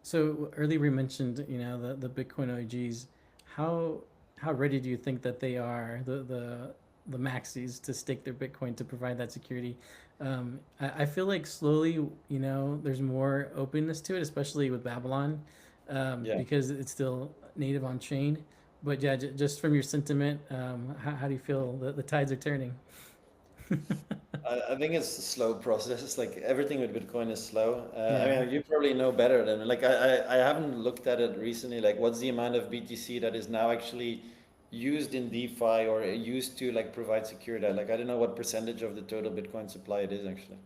So earlier we mentioned, the Bitcoin OGs. How how ready do you think that they are, the Maxis, to stake their Bitcoin to provide that security? I feel like slowly, there's more openness to it, especially with Babylon, Yeah. because it's still native on chain. But yeah, just from your sentiment, how do you feel the tides are turning? I think it's a slow process. It's like everything with Bitcoin is slow. I Yeah. mean, you probably know better than like I haven't looked at it recently. Like, what's the amount of BTC that is now actually used in DeFi or used to like provide security? Like, I don't know what percentage of the total Bitcoin supply it is actually.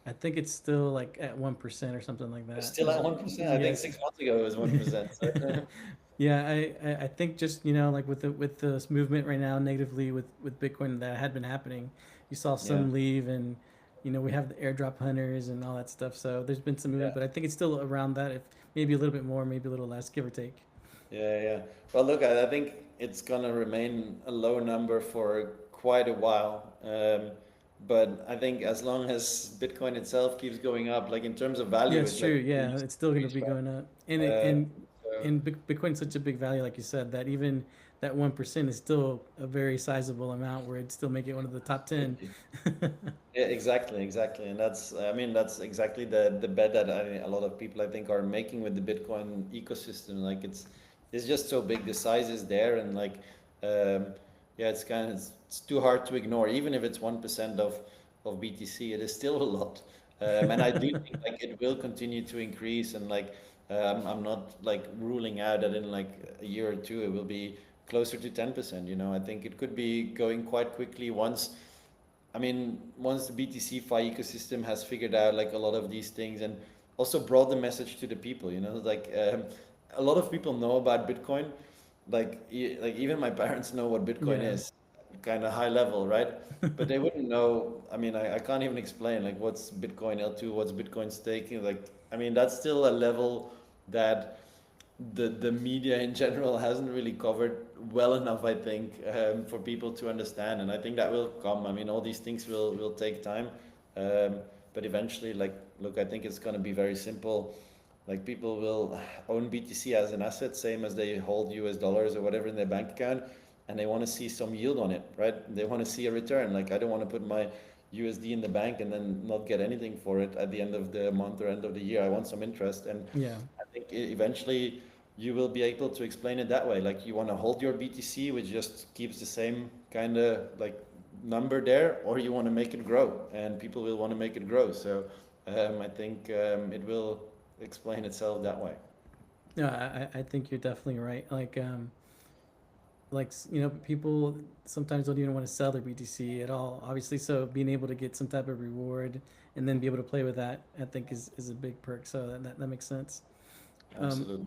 I think it's still like at 1% or something like It's that. still at 1%. I think Yes. 6 months ago it was 1%. So, Yeah, I think just like with this movement right now negatively with Bitcoin that had been happening, you saw yeah, some leave, and we have the airdrop hunters and all that stuff. So there's been some movement, yeah. but I think it's still around that, if maybe a little bit more, maybe a little less, give or take. Yeah, yeah. Well, look, I think it's gonna remain a low number for quite a while. But I think as long as Bitcoin itself keeps going up, like in terms of Yeah, value, it's it like true. Yeah, continues to it's still going to increase, be going up, and right? it, and So and Bitcoin's such a big value, like you said, that even that 1% is still a very sizable amount, where it'd still make it one of the top 10. absolutely. Yeah, exactly, exactly. And that's, I mean, that's exactly the bet that a lot of people I think are making with the Bitcoin ecosystem. Like it's just so big, the size is there, and like, um, yeah, it's too hard to ignore. Even if it's 1% of BTC, it is still a lot. And I do think like it will continue to increase, and like, I'm not like ruling out that in like a year or two it will be closer to 10%. I think it could be going quite quickly once the BTCfi ecosystem has figured out like a lot of these things and also brought the message to the people, like a lot of people know about Bitcoin, like like even my parents know what Bitcoin Yeah. is, kind of high level, right? But they wouldn't know. I mean, I can't even explain like what's Bitcoin L2, what's Bitcoin staking. Like, I mean, that's still a level that the media in general hasn't really covered well enough, I think, for people to understand. And I think that will come. I mean, all these things will take time, um, but eventually, like, look, I think it's going to be very simple. Like, people will own BTC as an asset, same as they hold US dollars or whatever in their bank account, and they want to see some yield on it, right? They want to see a return. Like, I don't want to put my USD in the bank and then not get anything for it at the end of the month or end of the year. I want some interest, and Yeah. I think eventually you will be able to explain it that way. Like you want to hold your BTC, which just keeps the same kind of like number there, or you want to make it grow, and people will want to make it grow. So I think it will explain itself that way. No, I think you're definitely right. Like people sometimes don't even want to sell their BTC at all, obviously. So being able to get some type of reward and then be able to play with that, I think is a big perk. So that makes sense. Um, Absolutely.